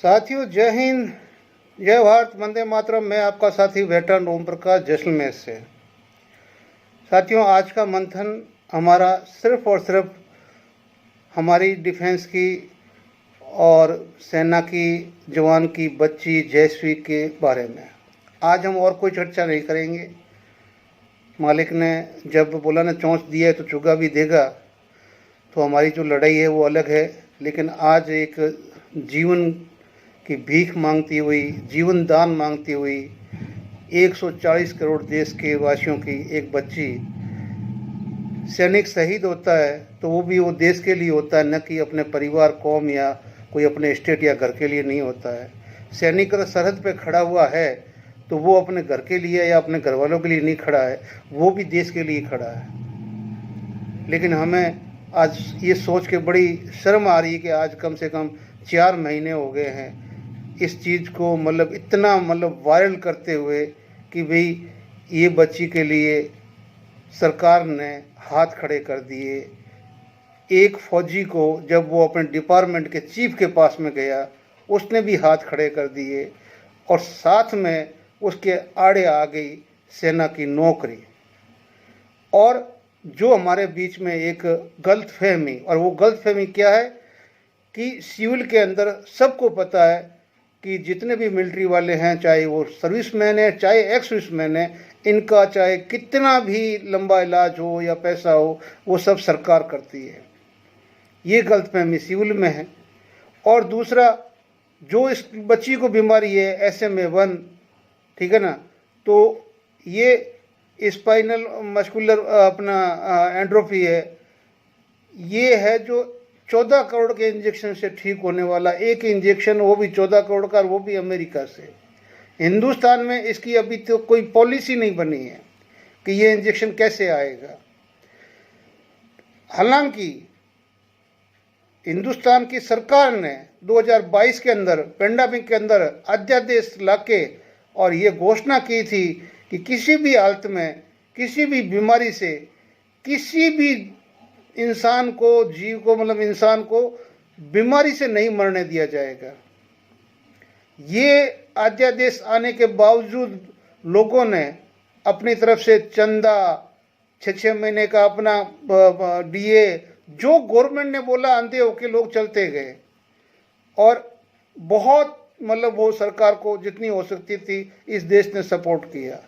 साथियों, जय हिंद, जय भारत, वंदे मातरम। मैं आपका साथी वेटरन ओम प्रकाश जैसलमेर से। साथियों, आज का मंथन हमारा सिर्फ और सिर्फ हमारी डिफेंस की और सेना की जवान की बच्ची जयश्री के बारे में। आज हम और कोई चर्चा नहीं करेंगे। मालिक ने जब बोला ना चोंच दिया है तो चुगा भी देगा, तो हमारी जो लड़ाई है वो अलग है। लेकिन आज एक जीवन की भीख मांगती हुई, जीवन दान मांगती हुई 140 करोड़ देश के वासियों की एक बच्ची, सैनिक शहीद होता है तो वो देश के लिए होता है, न कि अपने परिवार, कौम या कोई अपने स्टेट या घर के लिए नहीं होता है। सैनिक अगर सरहद पे खड़ा हुआ है तो वो अपने घर के लिए या अपने घर वालों के लिए नहीं खड़ा है, वो भी देश के लिए खड़ा है। लेकिन हमें आज ये सोच के बड़ी शर्म आ रही है कि आज कम से कम 4 महीने हो गए हैं इस चीज़ को इतना वायरल करते हुए कि भाई ये बच्ची के लिए सरकार ने हाथ खड़े कर दिए। एक फौजी को जब वो अपने डिपार्टमेंट के चीफ के पास में गया, उसने भी हाथ खड़े कर दिए और साथ में उसके आड़े आ गई सेना की नौकरी। और जो हमारे बीच में एक गलतफहमी, और वो गलतफहमी क्या है कि सिविल के अंदर सबको पता है कि जितने भी मिलिट्री वाले हैं, चाहे वो सर्विसमैन है चाहे एक्स सर्विसमैन है, इनका चाहे कितना भी लंबा इलाज हो या पैसा हो, वो सब सरकार करती है। ये गलतफहमी सिविल में है। और दूसरा, जो इस बच्ची को बीमारी है SMA1, ठीक है ना, तो ये स्पाइनल मस्कुलर एंट्रोफी है। ये है जो 14 करोड़ के इंजेक्शन से ठीक होने वाला एक इंजेक्शन, वो भी 14 करोड़ का, वो भी अमेरिका से। हिंदुस्तान में इसकी अभी तो कोई पॉलिसी नहीं बनी है कि ये इंजेक्शन कैसे आएगा। हालांकि हिंदुस्तान की सरकार ने 2022 के अंदर पेंडेमिक के अंदर अध्यादेश लाके और ये घोषणा की थी कि किसी भी हालत में, किसी भी बीमारी से, किसी भी इंसान को, जीव को, इंसान को बीमारी से नहीं मरने दिया जाएगा। ये अध्यादेश आने के बावजूद लोगों ने अपनी तरफ से चंदा, 6 महीने का अपना DA, जो गवर्नमेंट ने बोला अंधे होके लोग चलते गए और बहुत वो सरकार को जितनी हो सकती थी इस देश ने सपोर्ट किया।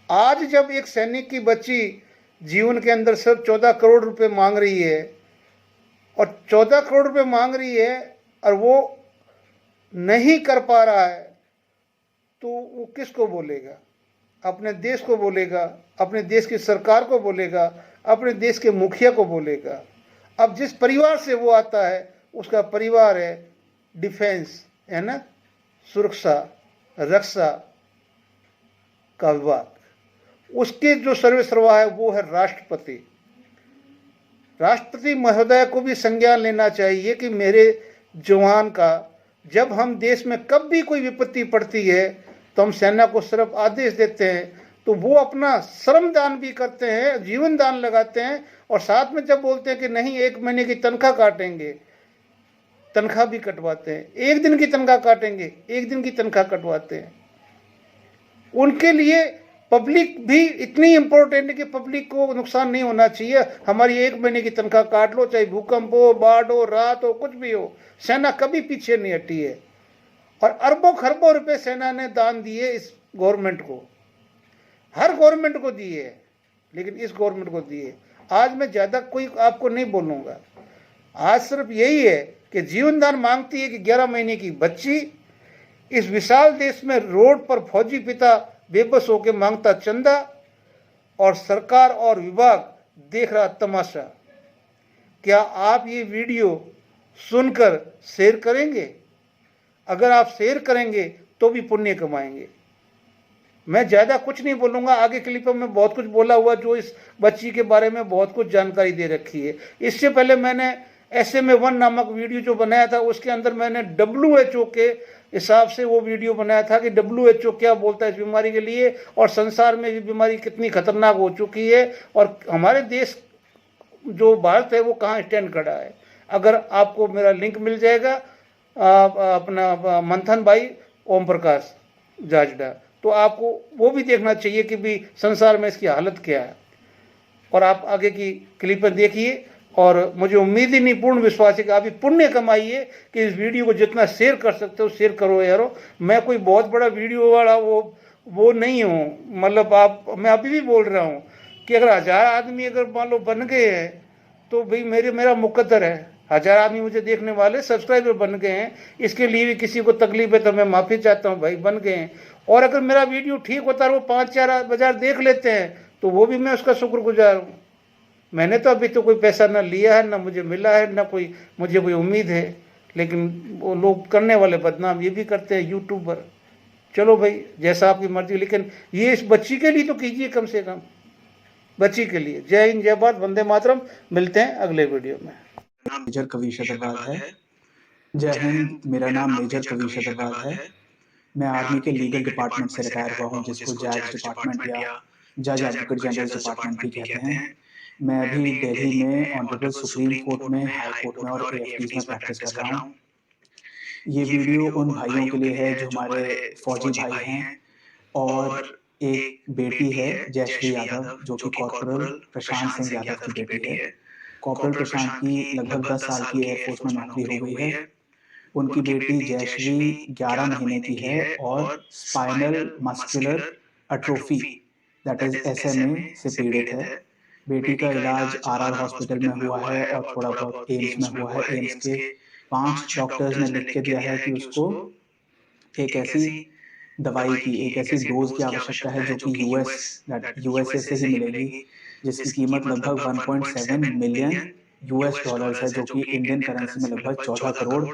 आज जब एक सैनिक की बच्ची जीवन के अंदर सिर्फ 14 करोड़ रुपए मांग रही है, और 14 करोड़ रुपए मांग रही है और वो नहीं कर पा रहा है, तो वो किसको बोलेगा? अपने देश को बोलेगा, अपने देश की सरकार को बोलेगा, अपने देश के मुखिया को बोलेगा। अब जिस परिवार से वो आता है उसका परिवार है डिफेंस, है ना, सुरक्षा रक्षा का विभाग। उसके जो सर्वेसर्वा है वो है राष्ट्रपति। राष्ट्रपति महोदय को भी संज्ञान लेना चाहिए कि मेरे जवान का, जब हम देश में कब भी कोई विपत्ति पड़ती है तो हम सेना को सिर्फ आदेश देते हैं, तो वो अपना श्रम दान भी करते हैं, जीवन दान लगाते हैं, और साथ में जब बोलते हैं कि नहीं 1 महीने की तनख्वाह काटेंगे, तनख्वाह भी कटवाते हैं। 1 दिन की तनख्वाह काटेंगे, 1 दिन की तनख्वाह कटवाते हैं। उनके लिए पब्लिक भी इतनी इंपॉर्टेंट है कि पब्लिक को नुकसान नहीं होना चाहिए। हमारी 1 महीने की तनख्वाह काट लो, चाहे भूकंप हो, बाढ़ हो, रात हो, कुछ भी हो। सेना कभी पीछे नहीं हटी है और अरबों खरबों रुपए सेना ने दान दिए इस गवर्नमेंट को। हर गवर्नमेंट को दिए, लेकिन इस गवर्नमेंट को दिए। आज मैं ज़्यादा कोई आपको नहीं बोलूँगा। आज सिर्फ यही है कि जीवन दान मांगती है कि 11 महीने की बच्ची इस विशाल देश में रोड पर फौजी पिता बेबस होकर मांगता चंदा, और सरकार और विभाग देख रहा तमाशा। क्या आप ये वीडियो सुनकर शेयर करेंगे? अगर आप शेयर करेंगे तो भी पुण्य कमाएंगे। मैं ज़्यादा कुछ नहीं बोलूँगा। आगे क्लिपों में बहुत कुछ बोला हुआ, जो इस बच्ची के बारे में बहुत कुछ जानकारी दे रखी है। इससे पहले मैंने SMA1 नामक वीडियो जो बनाया था, उसके अंदर मैंने WHO के हिसाब से वो वीडियो बनाया था कि WHO क्या बोलता है इस बीमारी के लिए, और संसार में ये बीमारी कितनी खतरनाक हो चुकी है, और हमारे देश जो भारत है वो कहाँ स्टैंड खड़ा है। अगर आपको मेरा लिंक मिल जाएगा अपना मंथन भाई ओम प्रकाश जाजडा। तो आपको वो भी देखना चाहिए कि भी संसार में इसकी हालत क्या है। और आप आगे की क्लिपें देखिए और मुझे उम्मीद ही नहीं, पूर्ण विश्वास है कि आप पुण्य कमाइए कि इस वीडियो को जितना शेयर कर सकते हो शेयर करो यारो। मैं कोई बहुत बड़ा वीडियो वाला वो नहीं हूँ, मतलब मैं अभी भी बोल रहा हूँ कि अगर 1000 आदमी अगर मान लो बन गए हैं तो भाई मेरा मुकद्दर है। 1000 आदमी मुझे देखने वाले सब्सक्राइबर बन गए हैं, इसके लिए भी किसी को तकलीफ है तो मैं माफ़ी चाहता हूँ भाई, बन गए हैं। और अगर मेरा वीडियो ठीक होता है वो 5-4 हजार देख लेते हैं तो वो भी मैं उसका शुक्रगुजार हूँ। मैंने तो अभी तो कोई पैसा ना लिया है, ना मुझे मिला है, ना कोई मुझे कोई उम्मीद है, लेकिन वो लोग करने वाले बदनाम ये भी करते हैं यूट्यूबर। चलो भाई जैसा आपकी मर्जी, लेकिन ये इस बच्ची के लिए तो कीजिए कम से कम, बच्ची के लिए। जय हिंद, जय भारत, वंदे मातरम। मिलते हैं अगले वीडियो में। मेजर कवीश अग्रवाल है। जय हिंद, मेरा नाम मेजर कवीश अग्रवाल है। मैं आर्मी के लीगल डिपार्टमेंट से रिटायर हुआ हूँ, जिसको जैज डिपार्टमेंट या जज एडवोकेट जनरल डिपार्टमेंट भी कहते हैं। मैं अभी दिल्ली में ऑनरेबल सुप्रीम कोर्ट में, हाई कोर्ट में और एएफपीज में प्रैक्टिस कर रहा हूँ। ये वीडियो उन भाइयों के लिए है जो हमारे फौजी भाई हैं और एक बेटी है जयश्री यादव, जो कि कॉर्पोरल प्रशांत सिंह यादव की बेटी है। कॉर्पोरल प्रशांत की लगभग 10 साल की एयरफोर्स में नौकरी हो गई है। उनकी बेटी जयश्री 11 महीने की है और spinal muscular atrophy that is SMA से पीड़ित है। बेटी का इलाज RR हॉस्पिटल में हुआ है और थोड़ा बहुत एम्स में हुआ है। एम्स के 5 डॉक्टर्स ने लिख के दिया है कि उसको एक ऐसी दवाई की, एक ऐसी डोज की आवश्यकता है जो कि USA से ही मिलेगी, जिसकी कीमत लगभग 1.7 मिलियन US डॉलर्स है, जो कि इंडियन करेंसी में लगभग 14 करोड़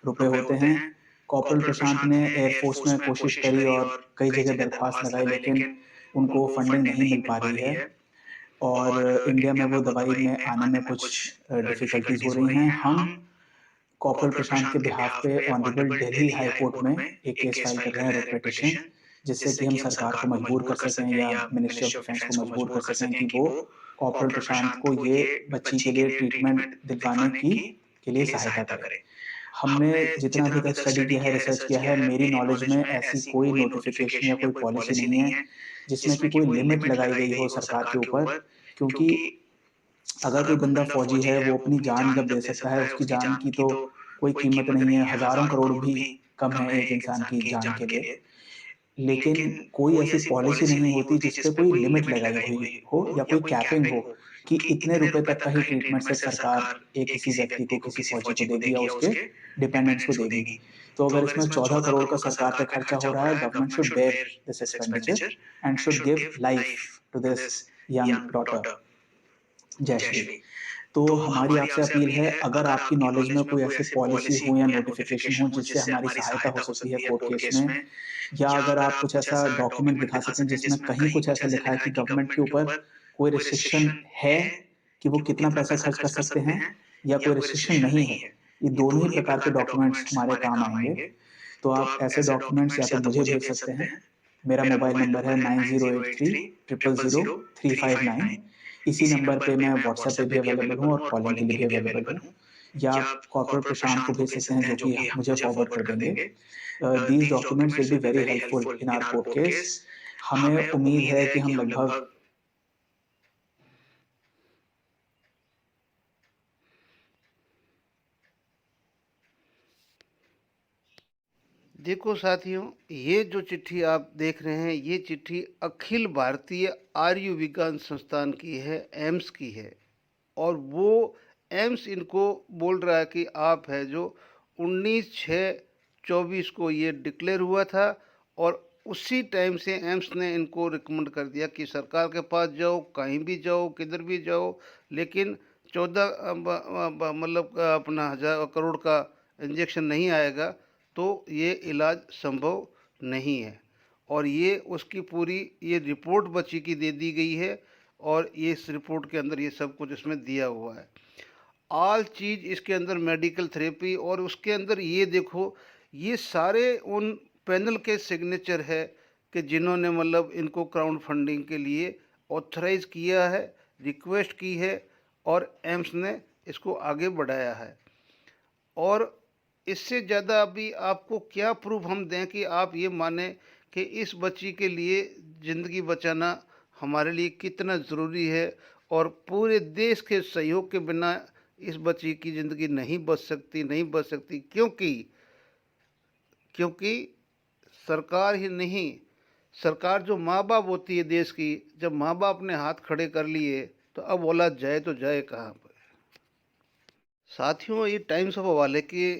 रुपए होते हैं। कॉर्पोरल प्रशांत ने एयरफोर्स में कोशिश करी और कई जगह दरख्वास्त लगाई, लेकिन उनको फंडिंग नहीं मिल पा रही है और इंडिया में वो दवाई में आने में कुछ डिफिकल्टीज हो रही हैं। हम कॉर्पोरल प्रशांत के बिहाफ पे ऑनरेबल दिल्ली हाई कोर्ट में एक केस फाइल कर रहे हैं, रेट पिटिशन, जिससे कि हम सरकार को मजबूर कर सकें या मिनिस्ट्री ऑफ डिफेंस को मजबूर कर सकें कि वो कॉर्पोरल प्रशांत को ये बच्ची के लिए ट्रीटमेंट दिलवाने के लिए सहायता करे। हमने जितना अभी तक स्टडी किया है, रिसर्च किया है, मेरी नॉलेज में ऐसी कोई नोटिफिकेशन या कोई पॉलिसी नहीं है जिसमें कि कोई लिमिट लगाई गई हो सरकार के ऊपर, क्योंकि अगर कोई बंदा फौजी है वो अपनी जान जब दे सकता है, उसकी जान की तो कोई कीमत नहीं है, हजारों करोड़ भी कम है एक इंसान की जान के लिए। लेकिन कोई ऐसी पॉलिसी नहीं होती जिसपे कोई लिमिट लगाई हुई हो या कोई कैपिंग हो कि इतने रुपए तक का ही ट्रीटमेंट सिर्फ सरकार एक किसी व्यक्ति को, किसी फौजी को देगी या उसके डिपेंडेंट्स को देगी। तो अगर इसमें 14 करोड़ का सरकार पे खर्चा हो रहा है, government should bear this expenditure and should give life to this young daughter Jayashree. तो हमारी आपसे अपील है, अगर आपकी नॉलेज में कोई ऐसी पॉलिसी हो या नोटिफिकेशन हो जिससे हमारी सहायता हो सकती है कोर्ट केस में, या अगर आप कुछ ऐसा डॉक्यूमेंट दिखा सकें जिसमें कहीं कुछ ऐसा लिखा है कि गवर्नमेंट के ऊपर कोई रिस्ट्रिक्शन है कि वो कितना पैसा खर्च कर सकते हैं या कोई रिस्ट्रिक्शन नहीं है, ये दोनों ही प्रकार के डॉक्यूमेंट्स हमारे काम आएंगे। तो आप ऐसे डॉक्यूमेंट्स या तो मुझे भेज सकते हैं, मेरा मोबाइल नंबर है 9083000359। इसी नंबर पे मैं व्हाट्सएप पे भी अवेलेबल हूँ और कॉलिंग के लिए भी अवेलेबल हूँ, या आप कॉर्पोरेट प्रशांत को भेज सकते हैं जो कि मुझे फॉरवर्ड कर देंगे। These documents will be very helpful in our court case. हमें उम्मीद है कि हम लगभग देखो साथियों, ये जो चिट्ठी आप देख रहे हैं ये चिट्ठी अखिल भारतीय आर्य विज्ञान संस्थान की है, एम्स की है। और वो एम्स इनको बोल रहा है कि आप है जो 19/6/24 को ये डिक्लेयर हुआ था, और उसी टाइम से एम्स ने इनको रिकमेंड कर दिया कि सरकार के पास जाओ, कहीं भी जाओ, किधर भी जाओ, लेकिन 14 मतलब अपना 1000 करोड़ का इंजेक्शन नहीं आएगा तो ये इलाज संभव नहीं है। और ये उसकी पूरी ये रिपोर्ट बच्ची की दे दी गई है, और ये इस रिपोर्ट के अंदर ये सब कुछ इसमें दिया हुआ है, ऑल चीज़ इसके अंदर, मेडिकल थेरेपी। और उसके अंदर ये देखो, ये सारे उन पैनल के सिग्नेचर है कि जिन्होंने मतलब इनको क्राउड फंडिंग के लिए ऑथराइज किया है, रिक्वेस्ट की है, और एम्स ने इसको आगे बढ़ाया है। और इससे ज़्यादा अभी आपको क्या प्रूफ हम दें कि आप ये माने कि इस बच्ची के लिए ज़िंदगी बचाना हमारे लिए कितना ज़रूरी है, और पूरे देश के सहयोग के बिना इस बच्ची की ज़िंदगी नहीं बच सकती, नहीं बच सकती, क्योंकि क्योंकि सरकार ही नहीं, सरकार जो माँ बाप होती है देश की, जब माँ बाप ने हाथ खड़े कर लिए तो अब औलाद जाए तो जाए कहाँ पर। साथियों, ये टाइम्स ऑफ हवाले की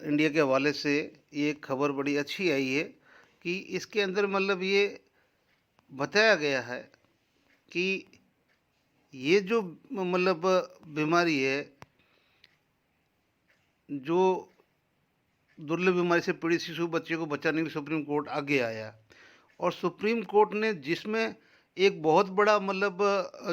इंडिया के हवाले से ये खबर बड़ी अच्छी आई है कि इसके अंदर ये बताया गया है कि ये जो बीमारी है, जो दुर्लभ बीमारी से पीड़ित शिशु बच्चे को बचाने के लिए सुप्रीम कोर्ट आगे आया, और सुप्रीम कोर्ट ने जिसमें एक बहुत बड़ा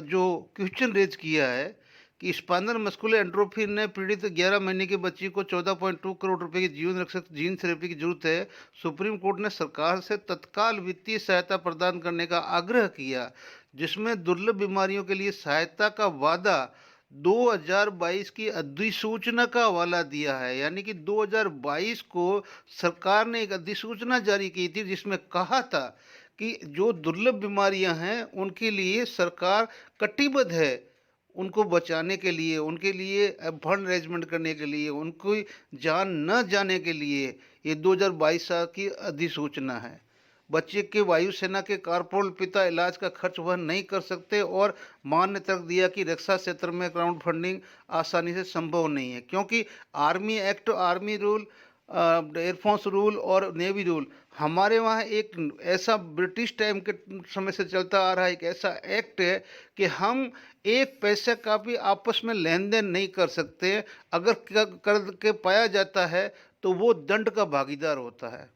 जो क्वेश्चन रेज किया है कि स्पाइनल मस्कुलर एट्रोफी ने पीड़ित 11 महीने के बच्ची को 14.2 करोड़ रुपए की जीवन रक्षक जीन थेरेपी की जरूरत है। सुप्रीम कोर्ट ने सरकार से तत्काल वित्तीय सहायता प्रदान करने का आग्रह किया, जिसमें दुर्लभ बीमारियों के लिए सहायता का वादा 2022 की अधिसूचना का हवाला दिया है। यानी कि 2022 को सरकार ने एक अधिसूचना जारी की थी जिसमें कहा था कि जो दुर्लभ बीमारियां हैं उनके लिए सरकार कटिबद्ध है, उनको बचाने के लिए, उनके लिए फंड अरेंजमेंट करने के लिए, उनको जान न जाने के लिए ये 2022 साल की अधिसूचना है। बच्चे के वायुसेना के कारपोल पिता इलाज का खर्च वहन नहीं कर सकते, और मान ने तर्क दिया कि रक्षा क्षेत्र में क्राउड फंडिंग आसानी से संभव नहीं है, क्योंकि army act, army rule, air force rule और नेवी रूल, हमारे वहाँ एक ऐसा ब्रिटिश टाइम के समय से चलता आ रहा है, एक ऐसा एक्ट है कि हम एक पैसे का भी आपस में लेन देन नहीं कर सकते। अगर कर के पाया जाता है तो वो दंड का भागीदार होता है।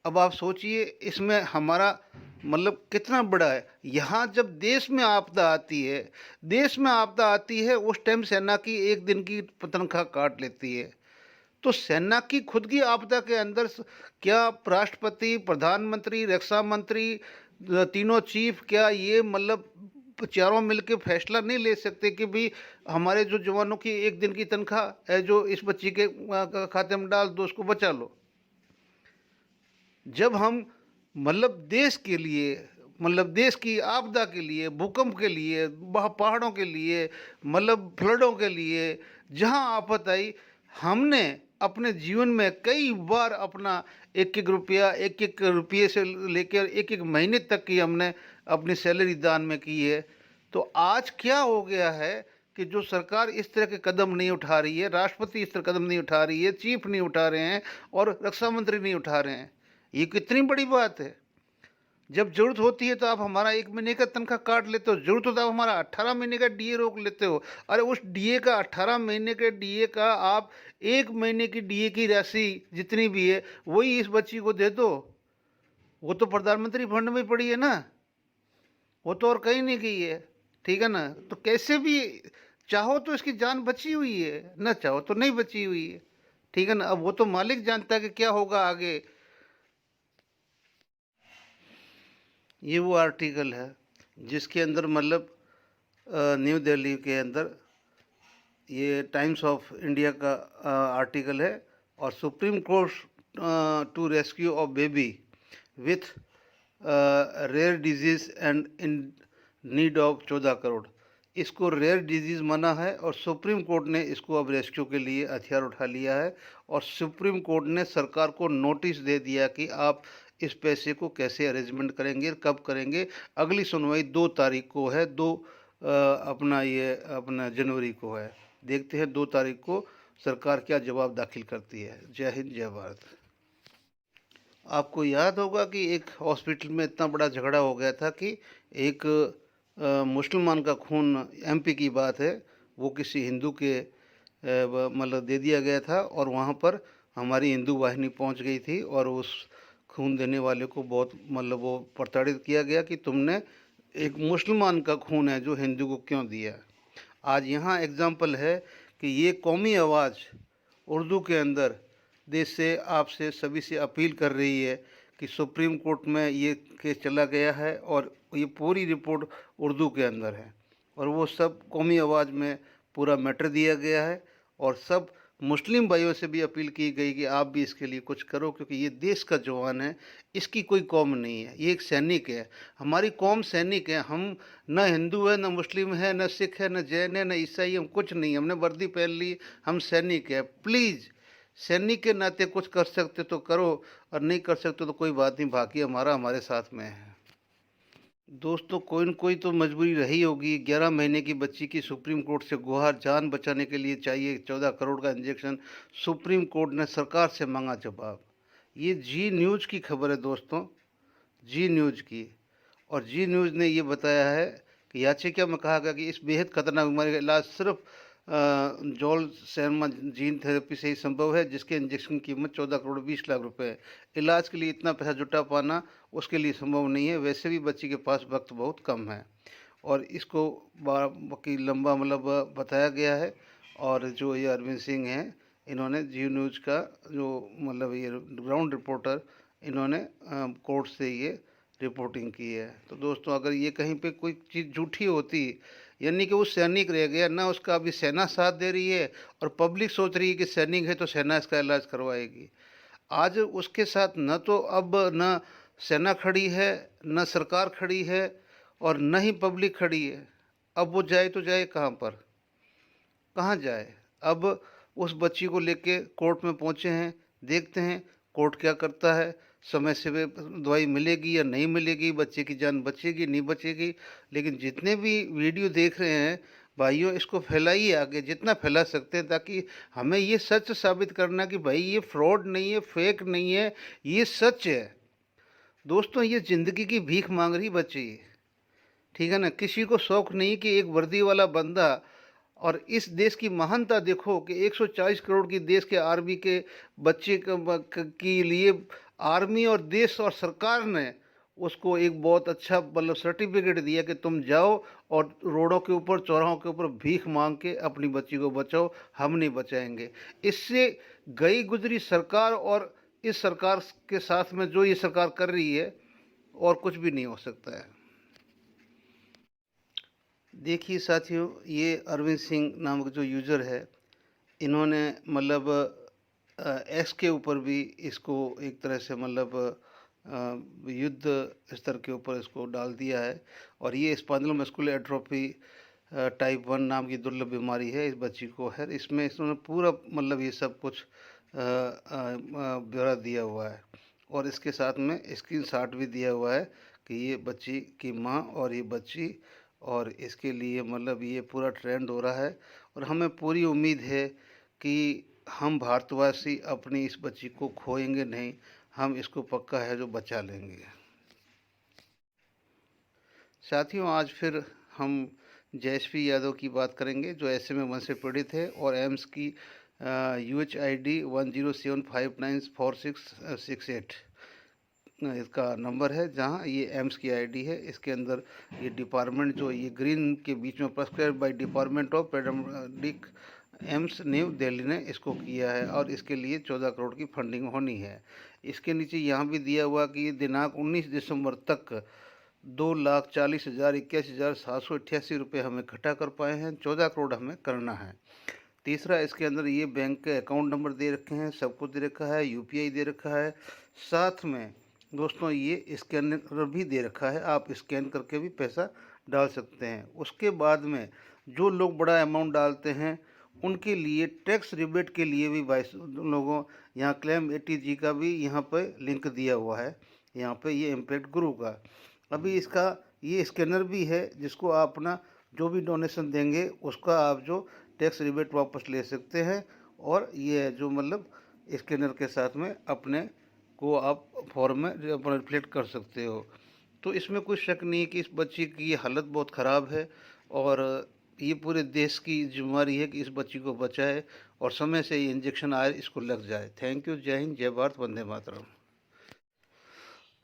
अब आप सोचिए इसमें हमारा कितना बड़ा है। यहाँ जब देश में आपदा आती है, देश में आपदा आती है, उस टाइम सेना की एक दिन की तनख्वाह काट लेती है। तो सेना की खुद की आपदा के अंदर क्या राष्ट्रपति, प्रधानमंत्री, रक्षा मंत्री, तीनों चीफ, क्या ये चारों मिलके फैसला नहीं ले सकते कि भाई हमारे जो जवानों की एक दिन की तनख्वाह है जो इस बच्ची के खाते में डाल दो, उसको बचा लो। जब हम देश के लिए, देश की आपदा के लिए, भूकंप के लिए, पहाड़ों के लिए, फ्लडों के लिए, जहां आफत आई, हमने अपने जीवन में कई बार अपना एक एक रुपया, एक एक रुपये से लेकर एक एक महीने तक की हमने अपनी सैलरी दान में की है। तो आज क्या हो गया है कि जो सरकार इस तरह के कदम नहीं उठा रही है, राष्ट्रपति इस तरह कदम नहीं उठा रही है, चीफ नहीं उठा रहे हैं और रक्षा मंत्री नहीं उठा रहे हैं। ये कितनी बड़ी बात है। जब जरूरत होती है तो आप हमारा 1 महीने का तनख्वाह काट लेते हो, जरूरत होता है आप हमारा 18 महीने का डीए रोक लेते हो। अरे उस डीए का, 18 महीने के डीए का आप 1 महीने की डीए की राशि जितनी भी है वही इस बच्ची को दे दो। वो तो प्रधानमंत्री फंड में पड़ी है ना, वो तो और कहीं नहीं गई है। ठीक है ना। तो कैसे भी चाहो तो इसकी जान बची हुई है, ना चाहो तो नहीं बची हुई है। ठीक है ना। अब वो तो मालिक जानता है कि क्या होगा आगे। ये वो आर्टिकल है जिसके अंदर न्यू दिल्ली के अंदर ये टाइम्स ऑफ इंडिया का आर्टिकल है, और Supreme Court to rescue of baby with rare disease and in need of 14 crore. इसको रेयर डिजीज़ माना है और सुप्रीम कोर्ट ने इसको अब रेस्क्यू के लिए हथियार उठा लिया है, और सुप्रीम कोर्ट ने सरकार को नोटिस दे दिया कि आप इस पैसे को कैसे अरेंजमेंट करेंगे, कब करेंगे। अगली सुनवाई 2 तारीख को है, अपना जनवरी को है। देखते हैं 2 तारीख को सरकार क्या जवाब दाखिल करती है। जय हिंद, जय भारत। आपको याद होगा कि एक हॉस्पिटल में इतना बड़ा झगड़ा हो गया था कि एक मुसलमान का खून, एमपी की बात है, वो किसी हिंदू के दे दिया गया था, और वहाँ पर हमारी हिंदू वाहिनी पहुँच गई थी और उस खून देने वाले को बहुत वो प्रताड़ित किया गया कि तुमने एक मुसलमान का खून है जो हिंदू को क्यों दिया। आज यहाँ एग्जाम्पल है कि ये कौमी आवाज़ उर्दू के अंदर देश से, आपसे, सभी से अपील कर रही है कि सुप्रीम कोर्ट में ये केस चला गया है और ये पूरी रिपोर्ट उर्दू के अंदर है, और वो सब कौमी आवाज़ में पूरा मैटर दिया गया है, और सब मुस्लिम भाइयों से भी अपील की गई कि आप भी इसके लिए कुछ करो, क्योंकि ये देश का जवान है, इसकी कोई कौम नहीं है, ये एक सैनिक है। हमारी कौम सैनिक है। हम न हिंदू है, न मुस्लिम है, न सिख है, न जैन है, न ईसाई, हम कुछ नहीं। हमने वर्दी पहन ली, हम सैनिक है। प्लीज़ सैनिक के नाते कुछ कर सकते तो करो, और नहीं कर सकते तो कोई बात नहीं, बाकी हमारा हमारे साथ में है। दोस्तों, कोई न कोई तो मजबूरी रही होगी। 11 महीने की बच्ची की सुप्रीम कोर्ट से गुहार, जान बचाने के लिए चाहिए 14 करोड़ का इंजेक्शन। सुप्रीम कोर्ट ने सरकार से मांगा जवाब। ये जी न्यूज़ की खबर है दोस्तों, जी न्यूज़ की। और जी न्यूज़ ने ये बताया है कि याचिका में कहा गया कि इस बेहद खतरनाक बीमारी का इलाज सिर्फ जोलसेमा जीन थेरेपी से ही संभव है, जिसके इंजेक्शन की कीमत 14 करोड़ 20 लाख रुपए है। इलाज के लिए इतना पैसा जुटा पाना उसके लिए संभव नहीं है। वैसे भी बच्ची के पास वक्त बहुत कम है, और इसको बाकी लंबा मतलब बताया गया है। और जो ये अरविंद सिंह हैं, इन्होंने जी न्यूज़ का जो मतलब ये ग्राउंड रिपोर्टर, इन्होंने कोर्ट से ये रिपोर्टिंग की है। तो दोस्तों, अगर ये कहीं पे कोई चीज़ झूठी होती, यानी कि वो सैनिक रह गया ना, उसका अभी सेना साथ दे रही है, और पब्लिक सोच रही है कि सैनिक है तो सेना इसका इलाज करवाएगी। आज उसके साथ न तो अब न सेना खड़ी है, न सरकार खड़ी है, और न ही पब्लिक खड़ी है। अब वो जाए तो जाए कहाँ पर, कहाँ जाए। अब उस बच्ची को लेके कोर्ट में पहुँचे हैं, देखते हैं कोर्ट क्या करता है। समय से वे दवाई मिलेगी या नहीं मिलेगी, बच्चे की जान बचेगी नहीं बचेगी। लेकिन जितने भी वीडियो देख रहे हैं भाइयों, इसको फैलाइए आगे जितना फैला सकते हैं, ताकि हमें ये सच साबित करना कि भाई ये फ्रॉड नहीं है, फेक नहीं है, ये सच है। दोस्तों, ये ज़िंदगी की भीख मांग रही बच्ची, ठीक है ना। किसी को शौक नहीं कि एक वर्दी वाला बंदा, और इस देश की महानता देखो कि 140 करोड़ की देश के आर्मी के बच्चे के लिए आर्मी और देश और सरकार ने उसको एक बहुत अच्छा मतलब सर्टिफिकेट दिया कि तुम जाओ और रोडों के ऊपर, चौराहों के ऊपर भीख मांग के अपनी बच्ची को बचाओ, हम नहीं बचाएंगे। इससे गई गुजरी सरकार और इस सरकार के साथ में जो ये सरकार कर रही है, और कुछ भी नहीं हो सकता है। देखिए साथियों, ये अरविंद सिंह नामक जो यूज़र है, इन्होंने मतलब एक्स के ऊपर भी इसको एक तरह से मतलब युद्ध स्तर के ऊपर इसको डाल दिया है। और ये स्पाइनल मस्कुलर एट्रोफी टाइप 1 नाम की दुर्लभ बीमारी है, इस बच्ची को है। इसमें इसने पूरा मतलब ये सब कुछ ब्यौरा दिया हुआ है, और इसके साथ में स्क्रीनशॉट भी दिया हुआ है कि ये बच्ची की माँ और ये बच्ची, और इसके लिए मतलब ये पूरा ट्रेंड हो रहा है। और हमें पूरी उम्मीद है कि हम भारतवासी अपनी इस बच्ची को खोएंगे नहीं, हम इसको पक्का है जो बचा लेंगे। साथियों, आज फिर हम जयश्री यादव की बात करेंगे, जो SMA1 से पीड़ित है, और एम्स की UHID 1075944668 इसका नंबर है, जहां ये एम्स की आईडी है। इसके अंदर ये डिपार्टमेंट जो ये ग्रीन के बीच में प्रेस्क्राइब बाय डिपार्टमेंट ऑफ पेडामेडिक एम्स न्यू दिल्ली ने इसको किया है, और इसके लिए 14 करोड़ की फंडिंग होनी है। इसके नीचे यहाँ भी दिया हुआ कि दिनांक 19 दिसंबर तक 2,40,81,788 रुपये हम इकट्ठा कर पाए हैं। 14 करोड़ हमें करना है। तीसरा, इसके अंदर ये बैंक के अकाउंट नंबर दे रखे हैं, सब कुछ दे रखा है, UPI दे रखा है। साथ में दोस्तों ये स्कैनर भी दे रखा है, आप स्कैन करके भी पैसा डाल सकते हैं। उसके बाद में जो लोग बड़ा अमाउंट डालते हैं, उनके लिए टैक्स रिबेट के लिए भी भाई लोगों, यहाँ क्लेम ATG का भी यहाँ पे लिंक दिया हुआ है, यहाँ पे ये इम्पैक्ट गुरु का। अभी इसका ये स्कैनर भी है, जिसको आप अपना जो भी डोनेशन देंगे उसका आप जो टैक्स रिबेट वापस ले सकते हैं, और ये जो मतलब स्कैनर के साथ में अपने को आप फॉर्म में अपना रिफ्लेक्ट कर सकते हो। तो इसमें कोई शक नहीं है कि इस बच्ची की हालत बहुत ख़राब है, और ये पूरे देश की जिम्मेदारी है कि इस बच्ची को बचाए, और समय से ये इंजेक्शन आए, इसको लग जाए। Thank you. जय हिंद, जय भारत, वंदे मातरम।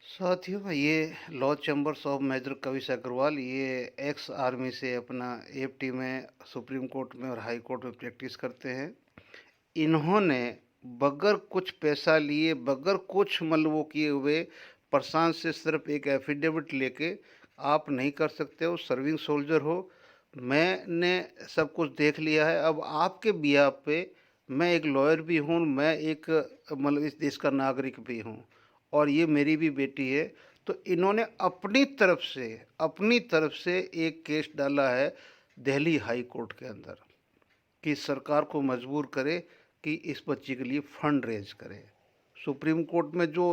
साथियों, ये law chambers of major Kavish Agarwal, ये एक्स आर्मी से अपना AFT में, सुप्रीम कोर्ट में और हाई कोर्ट में प्रैक्टिस करते हैं। इन्होंने बगैर कुछ पैसा लिए, बगैर कुछ मतलब वो किए हुए, प्रशांत से सिर्फ एक एफिडेविट लेके, आप नहीं कर सकते हो, सर्विंग सोल्जर हो, मैंने सब कुछ देख लिया है, अब आपके बिहाफ पे मैं एक लॉयर भी हूँ, मैं एक मतलब इस देश का नागरिक भी हूँ और ये मेरी भी बेटी है। तो इन्होंने अपनी तरफ से एक केस डाला है दिल्ली हाई कोर्ट के अंदर कि सरकार को मजबूर करे कि इस बच्ची के लिए फंड रेज करे। सुप्रीम कोर्ट में जो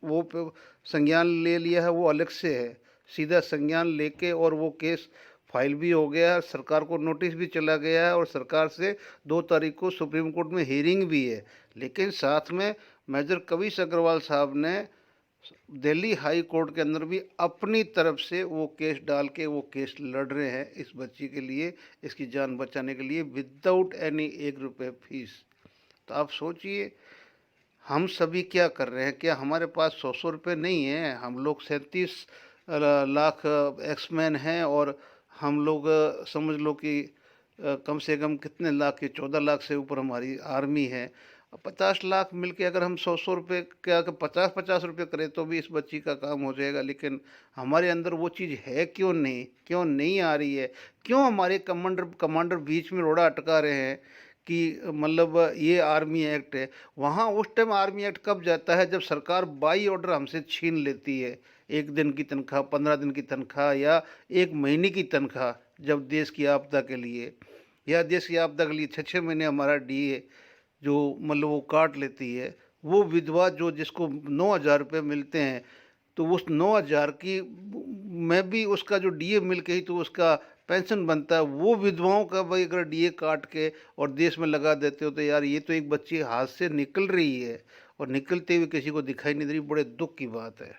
वो संज्ञान ले लिया है वो अलग से है, सीधा संज्ञान लेके और वो केस फाइल भी हो गया है, सरकार को नोटिस भी चला गया है और सरकार से 2 तारीख को सुप्रीम कोर्ट में हियरिंग भी है। लेकिन साथ में मेजर कविश अग्रवाल साहब ने दिल्ली हाई कोर्ट के अंदर भी अपनी तरफ से वो केस डाल के वो केस लड़ रहे हैं इस बच्ची के लिए, इसकी जान बचाने के लिए विदाउट एनी 1 रुपये फीस। तो आप सोचिए हम सभी क्या कर रहे हैं, क्या हमारे पास 100-100 रुपये नहीं है? हम लोग 37 लाख एक्समैन हैं और हम लोग समझ लो कि कम से कम कितने लाख की 14 लाख से ऊपर हमारी आर्मी है। 50 लाख मिलके अगर हम 100-100 रुपये क्या 50-50 रुपये करें तो भी इस बच्ची का काम हो जाएगा। लेकिन हमारे अंदर वो चीज़ है क्यों नहीं आ रही है? क्यों हमारे कमांडर बीच में रोड़ा अटका रहे हैं कि मतलब ये आर्मी एक्ट है। वहाँ उस टाइम आर्मी एक्ट कब जाता है जब सरकार बाई ऑर्डर हमसे छीन लेती है 1 दिन की तनख्वाह, 15 दिन की तनख्वाह या 1 महीने की तनख्वाह, जब देश की आपदा के लिए या देश की आपदा के लिए 6-6 महीने हमारा डीए जो मतलब वो काट लेती है। वो विधवा जो जिसको 9,000 रुपये मिलते हैं तो उस 9,000 की में भी उसका जो डीए मिल के ही तो उसका पेंशन बनता है। वो विधवाओं का भाई अगर डीए काट के और देश में लगा देते हो तो यार ये तो एक बच्ची हाथ से निकल रही है और निकलते हुए किसी को दिखाई नहीं दे रही। बड़े दुख की बात है।